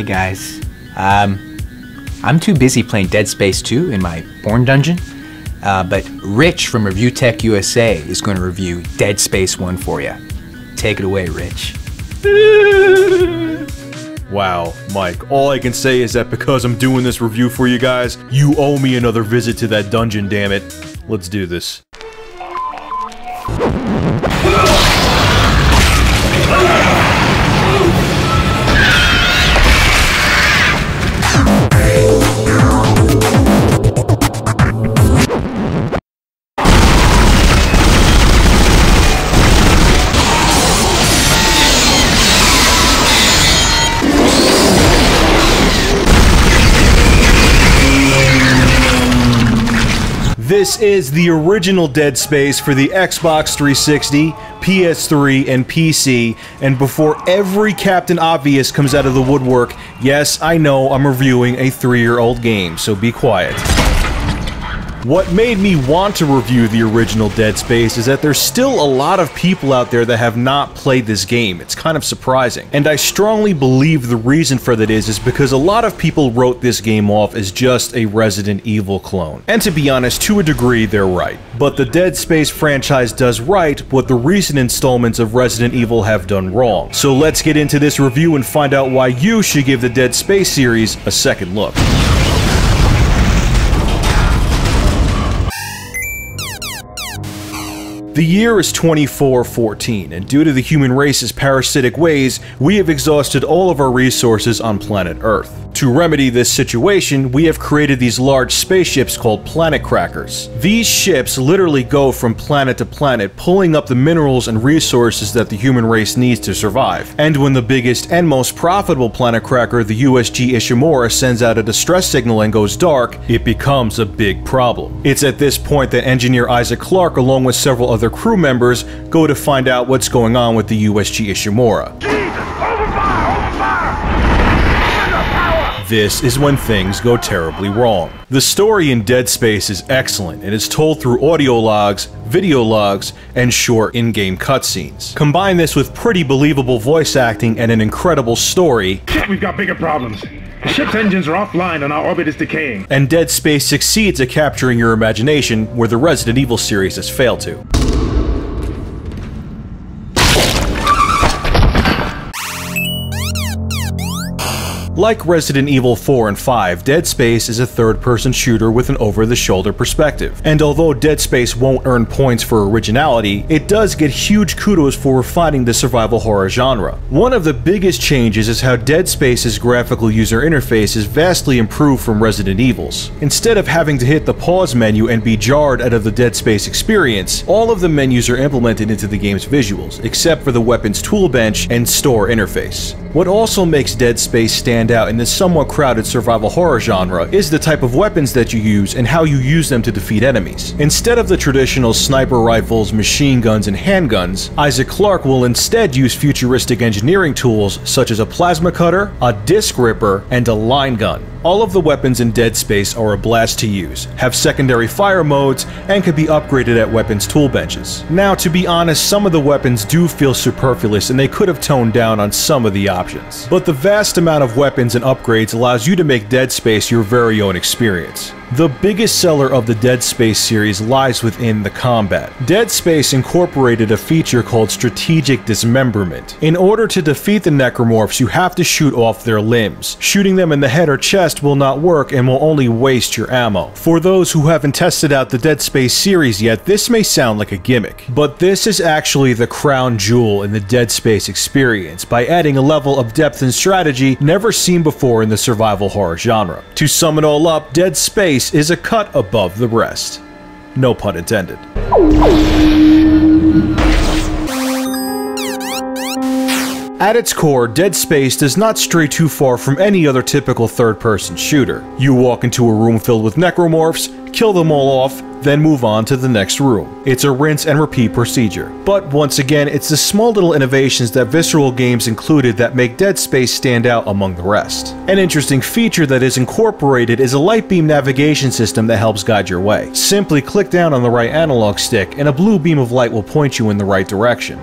Hey guys, I'm too busy playing Dead Space 2 in my porn dungeon, but Rich from Review Tech USA is going to review Dead Space 1 for you. Take it away, Rich. Wow, Mike, all I can say is that because I'm doing this review for you guys, you owe me another visit to that dungeon, damn it. Let's do this. This is the original Dead Space for the Xbox 360, PS3, and PC, and before every Captain Obvious comes out of the woodwork, yes, I know I'm reviewing a 3-year-old game, so be quiet. What made me want to review the original Dead Space is that there's still a lot of people out there that have not played this game. It's kind of surprising. And I strongly believe the reason for that is because a lot of people wrote this game off as just a Resident Evil clone. And to be honest, to a degree, they're right. But the Dead Space franchise does right what the recent installments of Resident Evil have done wrong. So let's get into this review and find out why you should give the Dead Space series a second look. The year is 2414, and due to the human race's parasitic ways, we have exhausted all of our resources on planet Earth. To remedy this situation, we have created these large spaceships called planet crackers. These ships literally go from planet to planet, pulling up the minerals and resources that the human race needs to survive. And when the biggest and most profitable planet cracker, the USG Ishimura, sends out a distress signal and goes dark, it becomes a big problem. It's at this point that engineer Isaac Clarke, along with several other crew members, go to find out what's going on with the USG Ishimura. This is when things go terribly wrong. The story in Dead Space is excellent and is told through audio logs, video logs, and short in-game cutscenes. Combine this with pretty believable voice acting and an incredible story. Shit, we've got bigger problems. The ship's engines are offline and our orbit is decaying. And Dead Space succeeds at capturing your imagination where the Resident Evil series has failed to. Like Resident Evil 4 and 5, Dead Space is a third-person shooter with an over-the-shoulder perspective. And although Dead Space won't earn points for originality, it does get huge kudos for refining the survival horror genre. One of the biggest changes is how Dead Space's graphical user interface is vastly improved from Resident Evil's. Instead of having to hit the pause menu and be jarred out of the Dead Space experience, all of the menus are implemented into the game's visuals, except for the weapons toolbench and store interface. What also makes Dead Space stand out in this somewhat crowded survival horror genre is the type of weapons that you use and how you use them to defeat enemies. Instead of the traditional sniper rifles, machine guns, and handguns, Isaac Clarke will instead use futuristic engineering tools such as a plasma cutter, a disc ripper, and a line gun. All of the weapons in Dead Space are a blast to use, have secondary fire modes, and can be upgraded at weapons toolbenches. Now, to be honest, some of the weapons do feel superfluous and they could have toned down on some of the options. But the vast amount of weapons and upgrades allows you to make Dead Space your very own experience. The biggest seller of the Dead Space series lies within the combat. Dead Space incorporated a feature called Strategic Dismemberment. In order to defeat the necromorphs, you have to shoot off their limbs. Shooting them in the head or chest will not work and will only waste your ammo. For those who haven't tested out the Dead Space series yet, this may sound like a gimmick, but this is actually the crown jewel in the Dead Space experience by adding a level of depth and strategy never seen before in the survival horror genre. To sum it all up, Dead Space is a cut above the rest. No pun intended. At its core, Dead Space does not stray too far from any other typical third-person shooter. You walk into a room filled with necromorphs, kill them all off, then move on to the next room. It's a rinse and repeat procedure. But once again, it's the small little innovations that Visceral Games included that make Dead Space stand out among the rest. An interesting feature that is incorporated is a light beam navigation system that helps guide your way. Simply click down on the right analog stick and a blue beam of light will point you in the right direction.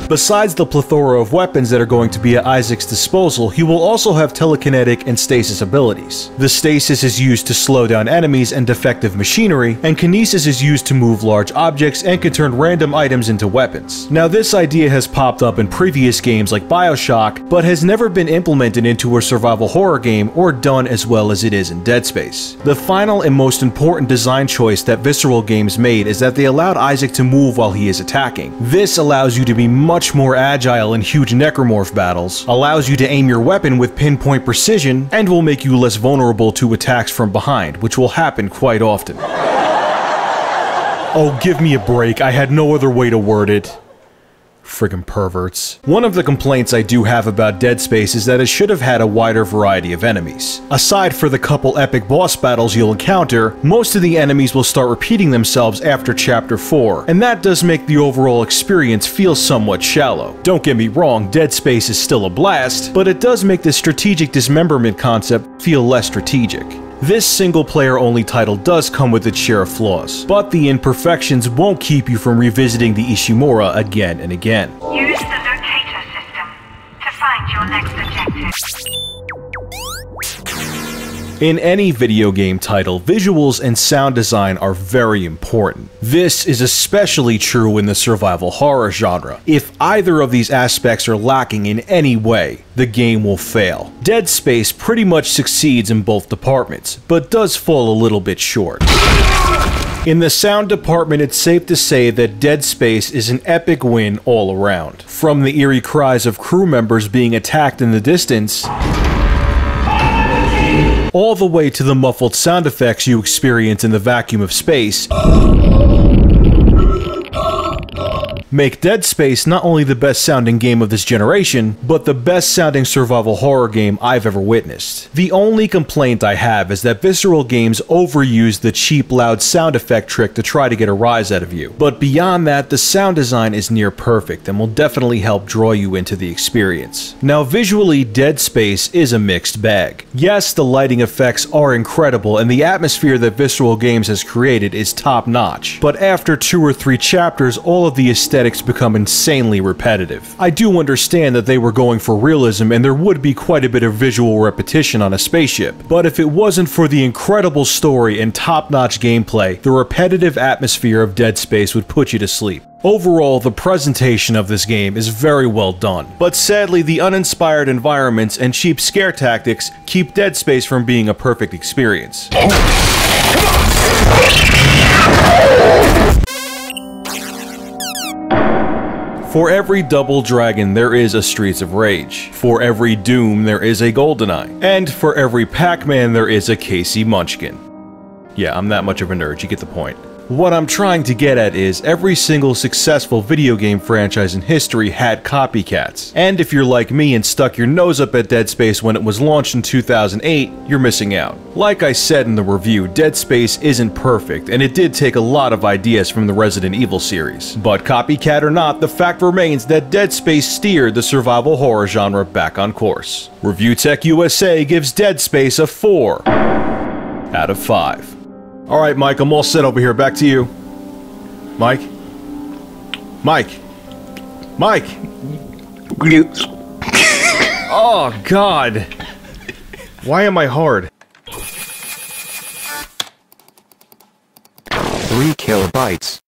Besides the plethora of weapons that are going to be at Isaac's disposal, he will also have telekinetic and stasis abilities. The stasis is used to slow down enemies and defective machinery, and kinesis is used to move large objects and can turn random items into weapons. Now, this idea has popped up in previous games like BioShock, but has never been implemented into a survival horror game or done as well as it is in Dead Space. The final and most important design choice that Visceral Games made is that they allowed Isaac to move while he is attacking. This allows you to be much more agile in huge necromorph battles, allows you to aim your weapon with pinpoint precision, and will make you less vulnerable to attacks from behind, which will happen quite often. Oh, give me a break, I had no other way to word it. Friggin' perverts. One of the complaints I do have about Dead Space is that it should have had a wider variety of enemies. Aside for the couple epic boss battles you'll encounter, most of the enemies will start repeating themselves after Chapter 4, and that does make the overall experience feel somewhat shallow. Don't get me wrong, Dead Space is still a blast, but it does make the strategic dismemberment concept feel less strategic. This single-player only title does come with its share of flaws, but the imperfections won't keep you from revisiting the Ishimura again and again. Use the locator system to find your next objective. In any video game title, visuals and sound design are very important. This is especially true in the survival horror genre. If either of these aspects are lacking in any way, the game will fail. Dead Space pretty much succeeds in both departments, but does fall a little bit short. In the sound department, it's safe to say that Dead Space is an epic win all around. From the eerie cries of crew members being attacked in the distance, all the way to the muffled sound effects you experience in the vacuum of space, make Dead Space not only the best sounding game of this generation, but the best sounding survival horror game I've ever witnessed. The only complaint I have is that Visceral Games overused the cheap loud sound effect trick to try to get a rise out of you. But beyond that, the sound design is near perfect and will definitely help draw you into the experience. Now visually, Dead Space is a mixed bag. Yes, the lighting effects are incredible and the atmosphere that Visceral Games has created is top notch, but after 2 or 3 chapters, all of the aesthetics become insanely repetitive. I do understand that they were going for realism and there would be quite a bit of visual repetition on a spaceship, but if it wasn't for the incredible story and top-notch gameplay, the repetitive atmosphere of Dead Space would put you to sleep. Overall, the presentation of this game is very well done, but sadly the uninspired environments and cheap scare tactics keep Dead Space from being a perfect experience. For every Double Dragon, there is a Streets of Rage. For every Doom, there is a GoldenEye. And for every Pac-Man, there is a Casey Munchkin. Yeah, I'm that much of a nerd, you get the point. What I'm trying to get at is, every single successful video game franchise in history had copycats. And if you're like me and stuck your nose up at Dead Space when it was launched in 2008, you're missing out. Like I said in the review, Dead Space isn't perfect, and it did take a lot of ideas from the Resident Evil series. But copycat or not, the fact remains that Dead Space steered the survival horror genre back on course. Review Tech USA gives Dead Space a 4 out of 5. Alright, Mike, I'm all set over here. Back to you. Mike? Mike? Mike? Oh, God. Why am I hard? 3 kilobytes.